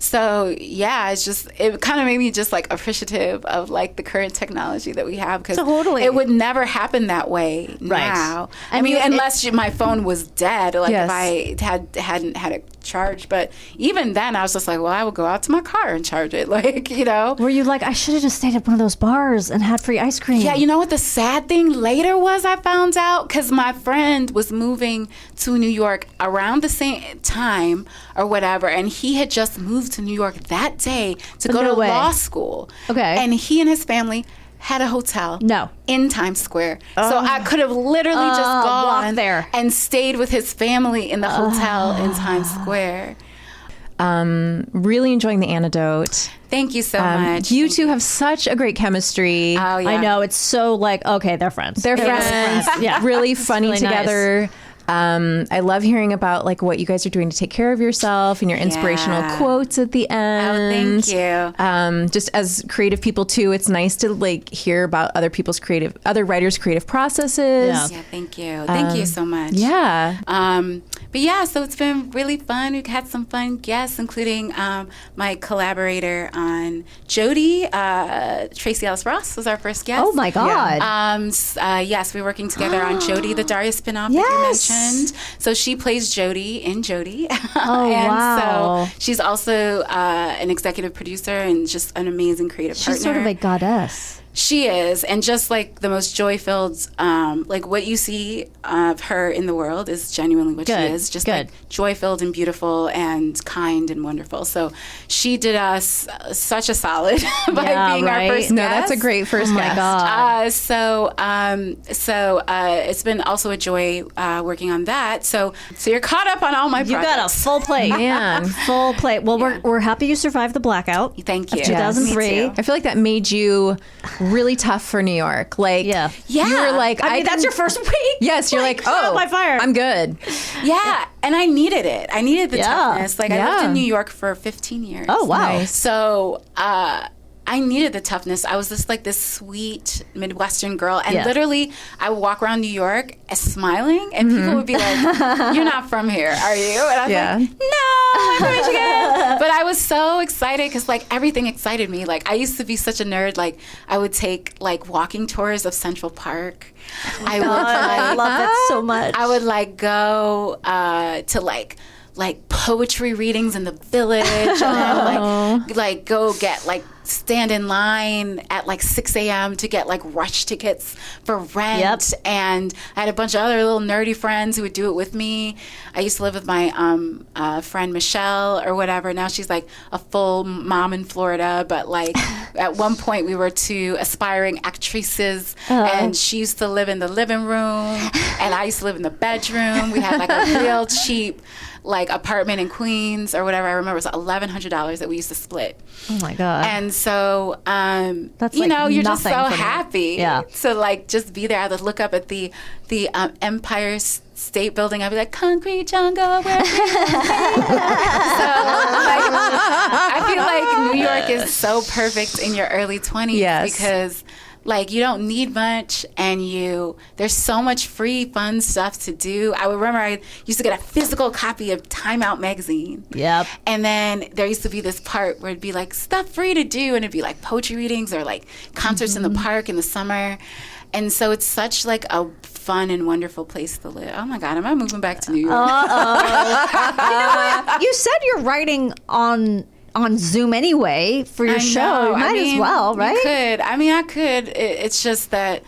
So, yeah, it kind of made me just, like, appreciative of, like, the current technology that we have. Because it would never happen that way now. I mean, unless my phone was dead, like, if I hadn't had it charged. But even then, I was just like, well, I would go out to my car and charge it. Like, you know. Were you like, I should have just stayed at one of those bars and had free ice cream? Yeah, you know what the sad thing later was I found out? Because my friend was moving to New York around the same time or whatever, and he had just moved to New York that day to go to law school. Okay. And he and his family had a hotel in Times Square. So I could have literally just gone there and stayed with his family in the hotel in Times Square. Really enjoying the anecdote. Thank you so much. You two have such a great chemistry. Oh, yeah. I know. It's so like, okay, they're friends. They're friends. Yeah. Really funny really together. Nice. I love hearing about like what you guys are doing to take care of yourself and your inspirational quotes at the end. Oh, thank you. Just as creative people too, it's nice to like hear about other writers' creative processes. Yeah, thank you. Thank you so much. Yeah. But yeah, so it's been really fun. We've had some fun guests, including my collaborator on Jody. Tracy Ellis Ross was our first guest. Oh my God. Yes, we're working together on Jody, the Daria spinoff that you mentioned. So she plays Jody in Jody. Oh, and wow. so she's also an executive producer and just an amazing creative partner. She's sort of a goddess. She is, and just like the most joy-filled, like what you see of her in the world is genuinely what she is. Just like joy-filled and beautiful and kind and wonderful. So she did us such a solid by being our first guest. No, that's a great first guest. God. So it's been also a joy working on that. So you're caught up on all my projects. You got a full plate. Man. Full plate. Well, we're happy you survived the blackout. Thank you. Of 2003. Me too. I feel like that made you really tough for New York. Like, you were like, I mean, that's your first week. Yes, you're like, oh, by fire. I'm good. Yeah, and I needed it. I needed the toughness. Like, I lived in New York for 15 years. Oh, wow. Nice. So, I needed the toughness. I was just like this sweet Midwestern girl. And literally, I would walk around New York smiling, and people would be like, you're not from here, are you? And I was like, no, I'm from Michigan. But I was so excited because, like, everything excited me. Like, I used to be such a nerd. Like, I would take, like, walking tours of Central Park. I love that so much. I would, like, go to, like like poetry readings in the village, and then like go get like stand in line at like 6 a.m. to get like rush tickets for rent. And I had a bunch of other little nerdy friends who would do it with me. I used to live with my friend Michelle or whatever. Now she's like a full mom in Florida, but like at one point we were two aspiring actresses, and she used to live in the living room and I used to live in the bedroom. We had like a real cheap like apartment in Queens or whatever. I remember it was $1,100 that we used to split. Oh my God. And so, that's you like know, you're just so nothing for me. happy Yeah. to like just be there. I would look up at the Empire State Building. I'd be like, concrete jungle, where so like, I feel like New York is so perfect in your early 20s because like you don't need much, and there's so much free fun stuff to do. I remember I used to get a physical copy of Time Out magazine. Yep. And then there used to be this part where it'd be like stuff free to do, and it'd be like poetry readings or like concerts in the park in the summer. And so it's such like a fun and wonderful place to live. Oh my God, am I moving back to New York? You know what? You said you're writing on Zoom anyway for your show. You might as well, right? You could. I mean, I could. It's just that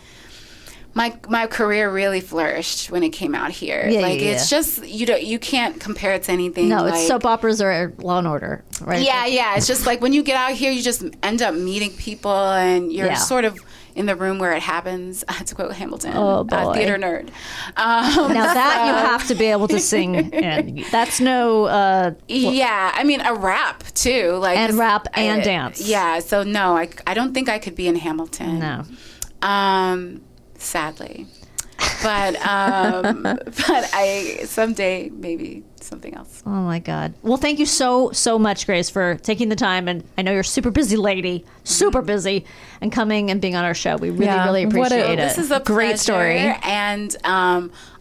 my career really flourished when it came out here. It's just you can't compare it to anything. No, like, it's soap operas or Law and Order, right? Yeah. It's just like when you get out here, you just end up meeting people, and you're sort of in the room where it happens. To quote Hamilton, theater nerd. Now that you have to be able to sing, and that's no. I mean a rap too, like and rap and dance. Yeah, so no, I don't think I could be in Hamilton. No. Sadly, but I someday maybe something else. Oh my God. Well, thank you so much, Grace, for taking the time, and I know you're a super busy lady, super busy, and coming and being on our show. We really appreciate it. This is a great story, and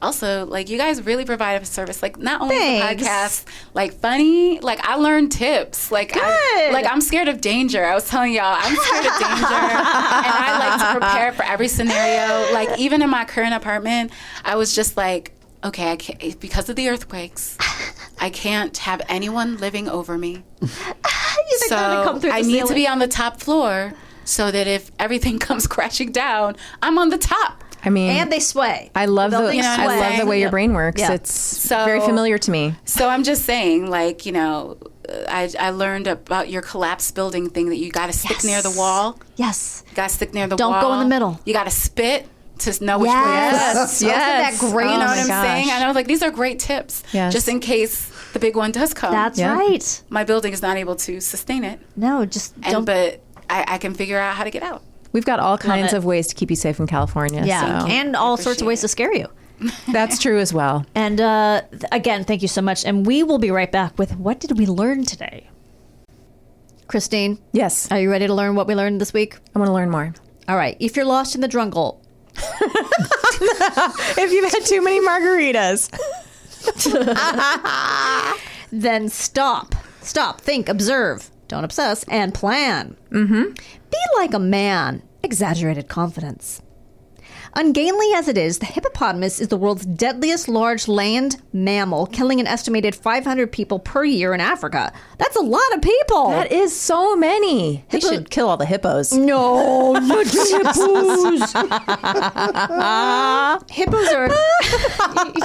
also like you guys really provide a service. Like not only the podcast, like funny, like I learned tips. Like I'm scared of danger. I was telling y'all I'm scared of danger, and I like to prepare for every scenario. Like even in my current apartment, I was just like, okay, I can't, because of the earthquakes, I can't have anyone living over me. So I need to be on the top floor so that if everything comes crashing down, I'm on the top. I mean, and they sway. I love the way your brain works. Yeah. It's very familiar to me. So I'm just saying, like, you know, I learned about your collapsed building thing that you got to stick near the wall. Yes. You got to stick near the wall. Don't go in the middle. You got to spit to know which way. Yes. Isn't that great? You know what I'm saying? And I was like, these are great tips, just in case the big one does come. That's right. My building is not able to sustain it. No, don't. But I can figure out how to get out. We've got all kinds of ways to keep you safe in California. Yeah, so. and all sorts of ways to scare you. That's true as well. And again, thank you so much. And we will be right back with What Did We Learn Today? Kristine? Yes. Are you ready to learn what we learned this week? I want to learn more. All right. If you're lost in the jungle. If you've had too many margaritas. Then stop, think, observe, don't obsess, and plan. Be like a man. Exaggerated confidence. Ungainly as it is, the hippopotamus is the world's deadliest large land mammal, killing an estimated 500 people per year in Africa. That's a lot of people. That is so many. They should kill all the hippos. No, not hippos. Hippos are...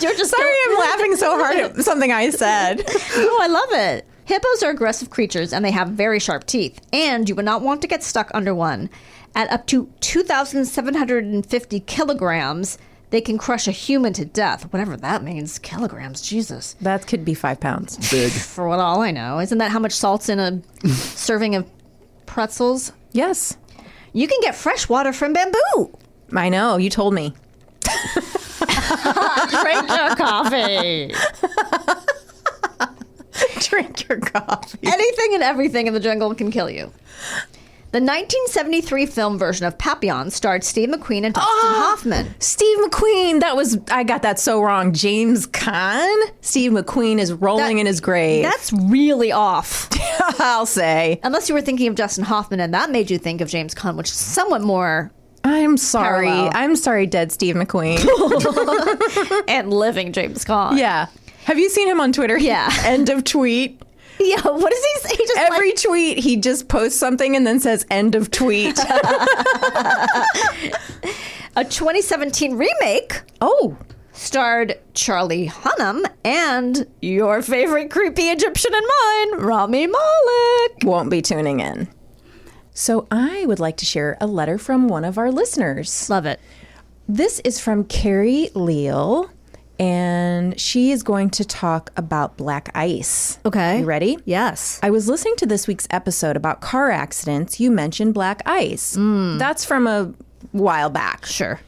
You're just sorry, I'm laughing so hard at something I said. No, I love it. Hippos are aggressive creatures, and they have very sharp teeth. And you would not want to get stuck under one. At up to 2,750 kilograms, they can crush a human to death. Whatever that means. Kilograms, Jesus. That could be 5 pounds. Big. For what all I know. Isn't that how much salt's in a serving of pretzels? Yes. You can get fresh water from bamboo. I know. You told me. Drink your coffee. Drink your coffee. Anything and everything in the jungle can kill you. The 1973 film version of Papillon starred Steve McQueen and Dustin Hoffman. Steve McQueen. I got that so wrong. James Caan? Steve McQueen is rolling in his grave. That's really off. I'll say. Unless you were thinking of Dustin Hoffman and that made you think of James Caan, which is somewhat more... I'm sorry. parallel. I'm sorry, dead Steve McQueen. And living James Caan. Yeah. Have you seen him on Twitter? Yeah. End of tweet. Yeah, what does he say? He just Every tweet, he just posts something and then says end of tweet. A 2017 remake. Oh. Starred Charlie Hunnam and your favorite creepy Egyptian and mine, Rami Malek. Won't be tuning in. So I would like to share a letter from one of our listeners. Love it. This is from Carrie Leal, and she is going to talk about black ice. Okay. You ready? Yes. I was listening to this week's episode about car accidents. You mentioned black ice. That's from a while back. Sure.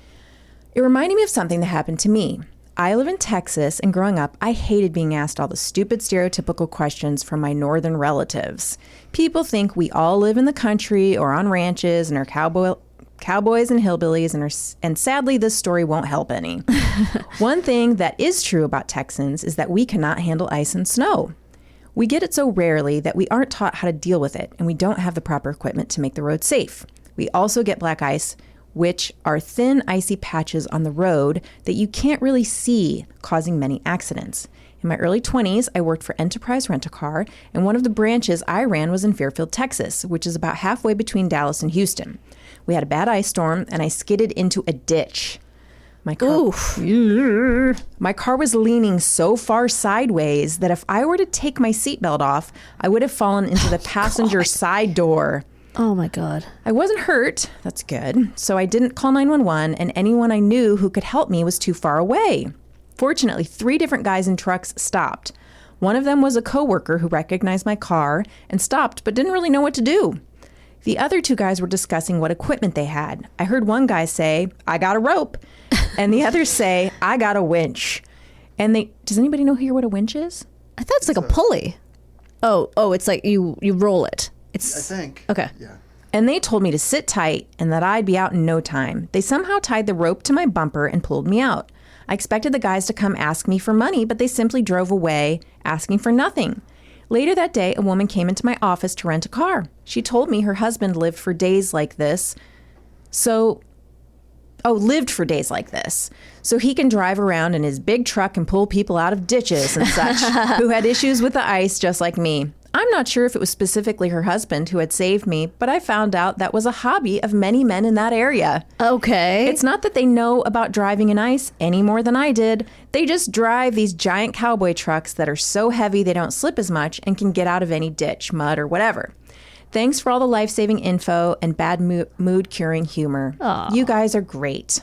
It reminded me of something that happened to me. I live in Texas, and growing up, I hated being asked all the stupid stereotypical questions from my northern relatives. People think we all live in the country or on ranches and are cowboys and hillbillies, and sadly, this story won't help any. One thing that is true about Texans is that we cannot handle ice and snow. We get it so rarely that we aren't taught how to deal with it, and we don't have the proper equipment to make the road safe. We also get black ice, which are thin, icy patches on the road that you can't really see, causing many accidents. In my early 20s, I worked for Enterprise Rent-A-Car, and one of the branches I ran was in Fairfield, Texas, which is about halfway between Dallas and Houston. We had a bad ice storm, and I skidded into a ditch. My car was leaning so far sideways that if I were to take my seatbelt off, I would have fallen into the passenger side door. Oh, my God. I wasn't hurt. That's good. So I didn't call 911, and anyone I knew who could help me was too far away. Fortunately, 3 different guys in trucks stopped. One of them was a coworker who recognized my car and stopped but didn't really know what to do. The other 2 guys were discussing what equipment they had. I heard one guy say, "I got a rope," and the others say, "I got a winch." And does anybody know here what a winch is? I thought it's like a pulley. Oh, it's like you roll it. I think. Okay. Yeah. And they told me to sit tight and that I'd be out in no time. They somehow tied the rope to my bumper and pulled me out. I expected the guys to come ask me for money, but they simply drove away, asking for nothing. Later that day, a woman came into my office to rent a car. She told me her husband lived for days like this. So he can drive around in his big truck and pull people out of ditches and such who had issues with the ice just like me. I'm not sure if it was specifically her husband who had saved me, but I found out that was a hobby of many men in that area. Okay. It's not that they know about driving in ice any more than I did. They just drive these giant cowboy trucks that are so heavy they don't slip as much and can get out of any ditch, mud, or whatever. Thanks for all the life-saving info and bad mood-curing humor. Aww. You guys are great.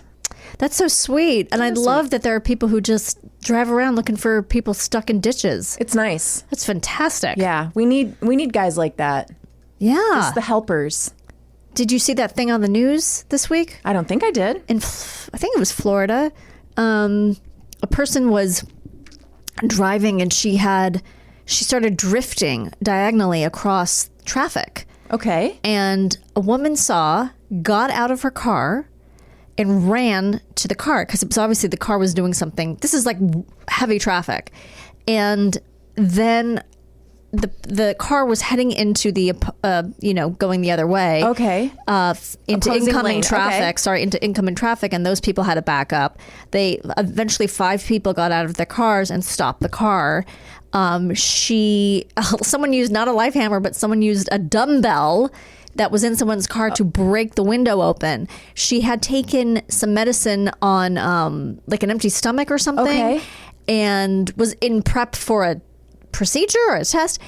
That's so sweet. And I love that there are people who just drive around looking for people stuck in ditches. It's nice. That's fantastic. Yeah, we need guys like that. Yeah. Just the helpers. Did you see that thing on the news this week? I don't think I did. I think it was Florida. A person was driving and she started drifting diagonally across traffic. Okay. And a woman got out of her car and ran to the car because it was obviously the car was doing something. This is like heavy traffic. And then the car was heading into the, going the other way. Okay. Into Opposing incoming lane. traffic. Okay. Sorry, into incoming traffic. And those people had to back up. They eventually 5 people got out of their cars and stopped the car. Someone used not a life hammer, but someone used a dumbbell that was in someone's car to break the window open. She had taken some medicine on like an empty stomach or something. Okay. And was in prep for a procedure or a test.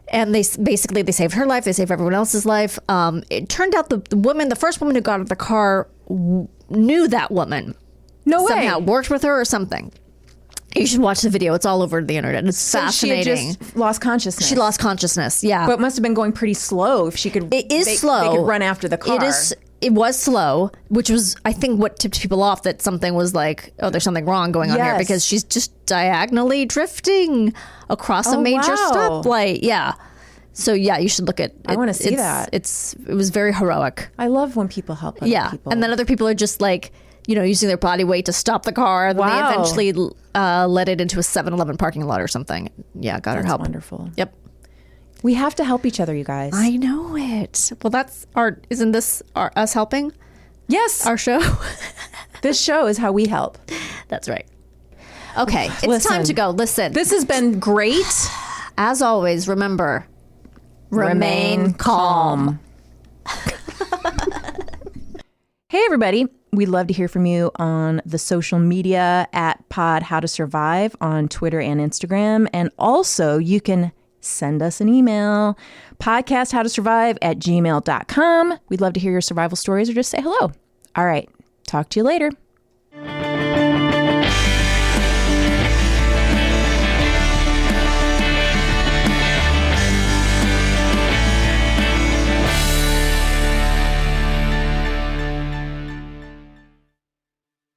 And they saved her life. They saved everyone else's life. It turned out the first woman who got out of the car knew that woman. No way. Somehow worked with her or something. You should watch the video. It's all over the internet. It's fascinating. She had just lost consciousness. She lost consciousness, yeah. But it must have been going pretty slow if she could. It is slow. They could run after the car. It was slow, which was, I think, what tipped people off that something was like, oh, there's something wrong going on here because she's just diagonally drifting across a major stoplight. Yeah. So, yeah, you should look at it. I want to see that. It was very heroic. I love when people help other people. And then other people are just like, using their body weight to stop the car. Then they eventually led it into a 7-Eleven parking lot or something. Yeah, got her help. Wonderful. Yep. We have to help each other, you guys. I know it. Well, isn't this us helping? Yes. Our show? This show is how we help. That's right. Okay, it's time to go. Listen. This has been great. As always, remember, remain calm. Hey, everybody. We'd love to hear from you on the social media at Pod How to Survive on Twitter and Instagram. And also, you can send us an email, podcasthowtosurvive@gmail.com. We'd love to hear your survival stories or just say hello. All right. Talk to you later.